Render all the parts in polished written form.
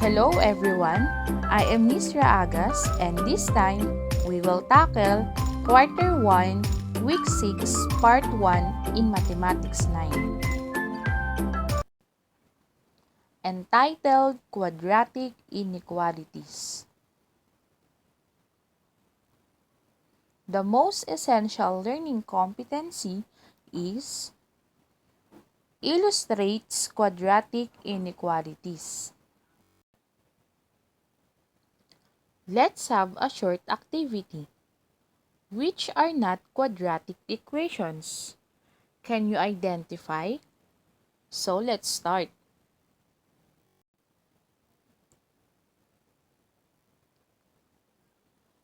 Hello everyone, I am Miss Raagas and this time we will tackle Quarter 1, Week 6, Part 1 in Mathematics 9. Entitled Quadratic Inequalities. The most essential learning competency is illustrates quadratic inequalities. Let's have a short activity. Which are not quadratic equations? Can you identify? So let's start.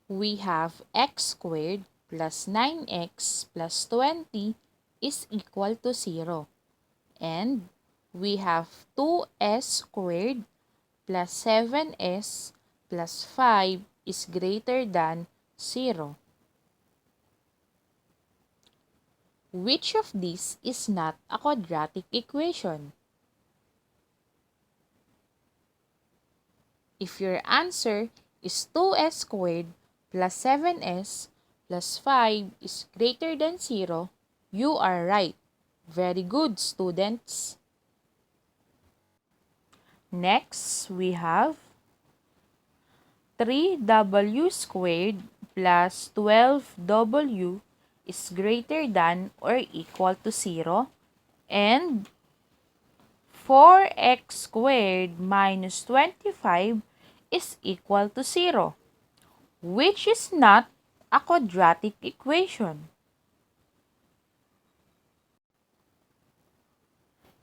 We have x squared plus 9x plus 20 is equal to 0. And we have 2s squared plus 7s plus 5 is greater than 0. Which of these is not a quadratic equation? If your answer is 2s squared plus 7s plus 5 is greater than 0, you are right. Very good, students. Next, we have 3w squared plus 12w is greater than or equal to 0, and 4x squared minus 25 is equal to 0, which is not a quadratic equation.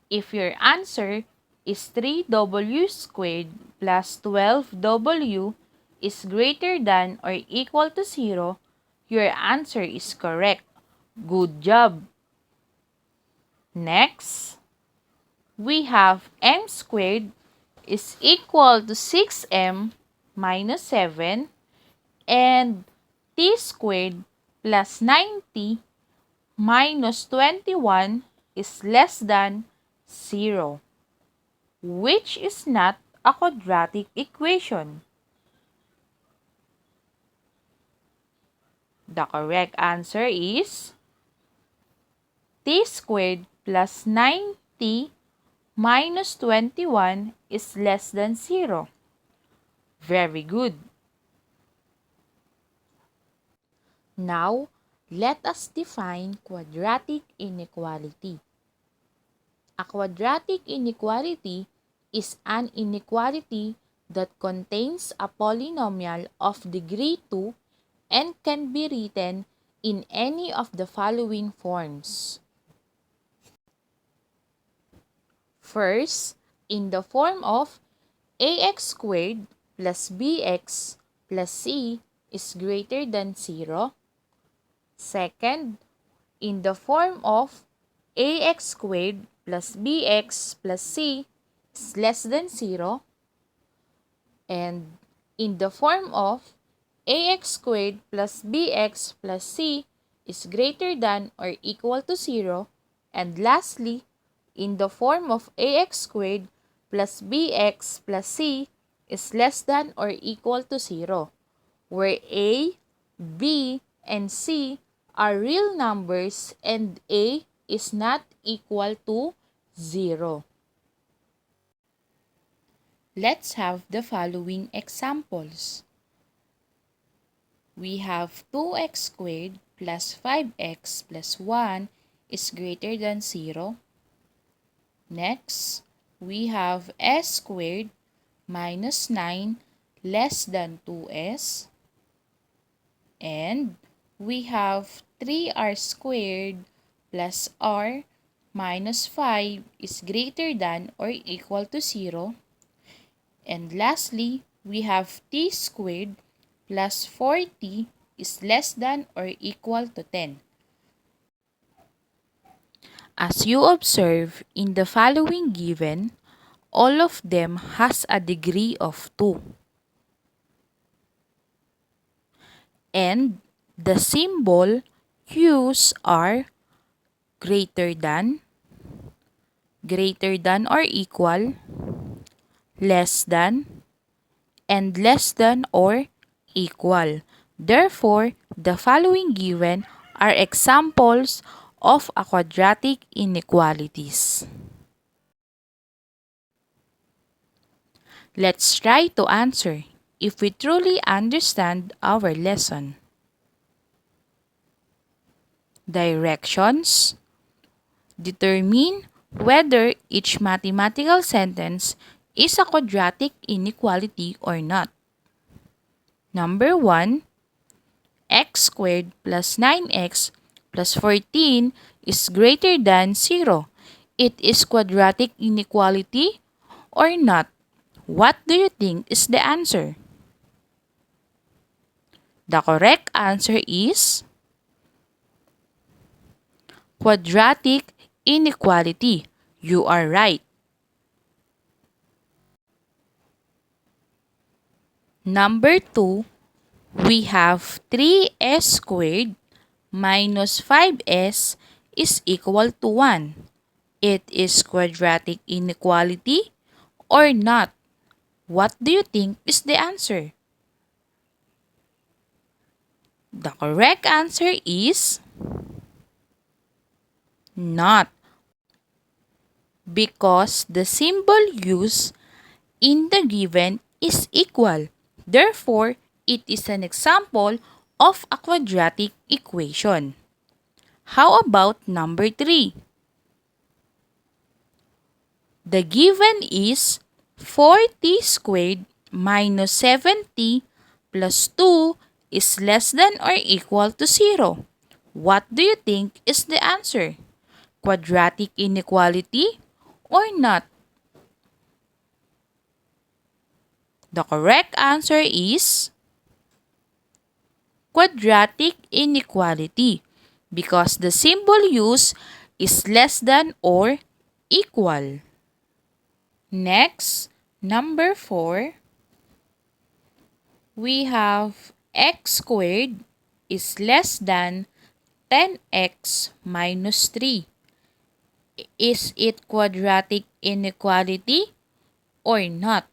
If your answer is 3w squared plus 12w is greater than or equal to 0, your answer is correct. Good job! Next, we have m squared is equal to 6m minus 7 and t squared plus 90 minus 21 is less than 0, which is not a quadratic equation. The correct answer is t squared plus 90 minus 21 is less than 0. Very good. Now, let us define quadratic inequality. A quadratic inequality is an inequality that contains a polynomial of degree 2 and can be written in any of the following forms. First, in the form of ax squared plus bx plus c is greater than 0. Second, in the form of ax squared plus bx plus c is less than 0. And in the form of ax squared plus bx plus c is greater than or equal to 0. And lastly, in the form of ax squared plus bx plus c is less than or equal to 0, where a, b, and c are real numbers and a is not equal to 0. Let's have the following examples. We have 2x squared plus 5x plus 1 is greater than 0. Next, we have s squared minus 9 less than 2s. And we have 3r squared plus r minus 5 is greater than or equal to 0. And lastly, we have t squared plus 4t is less than or equal to 10. As you observe in the following given, all of them has a degree of 2. And the symbol used are greater than or equal, less than, and less than or equal. Therefore, the following given are examples of a quadratic inequalities. Let's try to answer if we truly understand our lesson. Directions. Determine whether each mathematical sentence is a quadratic inequality or not. Number 1, x squared plus 9x plus 14 is greater than 0. It is quadratic inequality or not? What do you think is the answer? The correct answer is quadratic inequality. You are right. Number 2, we have 3s squared minus 5s is equal to 1. It is quadratic inequality or not? What do you think is the answer? The correct answer is not, because the symbol used in the given is equal. Therefore, it is an example of a quadratic equation. How about number 3? The given is 4t squared minus 7t plus 2 is less than or equal to 0. What do you think is the answer? Quadratic inequality or not? The correct answer is quadratic inequality, because the symbol used is less than or equal. Next, number 4, we have x squared is less than 10x minus 3. Is it quadratic inequality or not?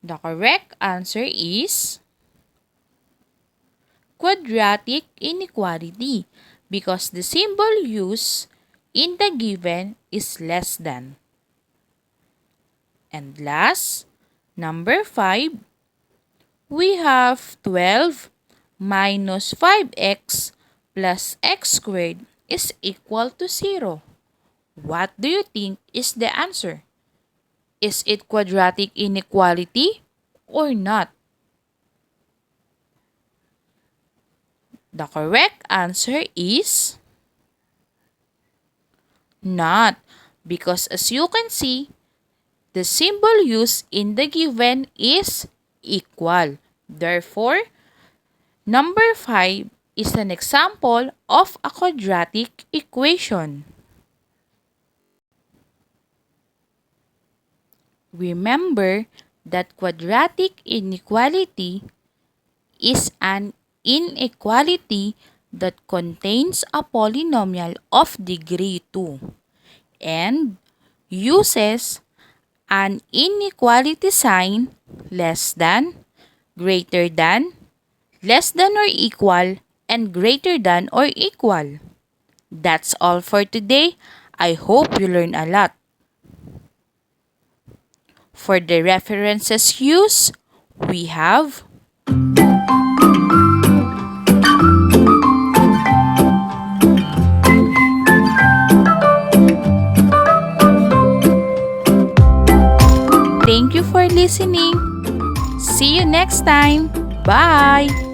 The correct answer is quadratic inequality, because the symbol used in the given is less than. And last, number 5, we have 12 minus 5x plus x squared is equal to 0. What do you think is the answer? Is it quadratic inequality or not? The correct answer is not, because as you can see, the symbol used in the given is equal. Therefore, number 5 is an example of a quadratic equation. Remember that quadratic inequality is an inequality that contains a polynomial of degree 2 and uses an inequality sign less than, greater than, less than or equal, and greater than or equal. That's all for today. I hope you learn a lot. For the references used, we have Thank you for listening. See you next time. Bye!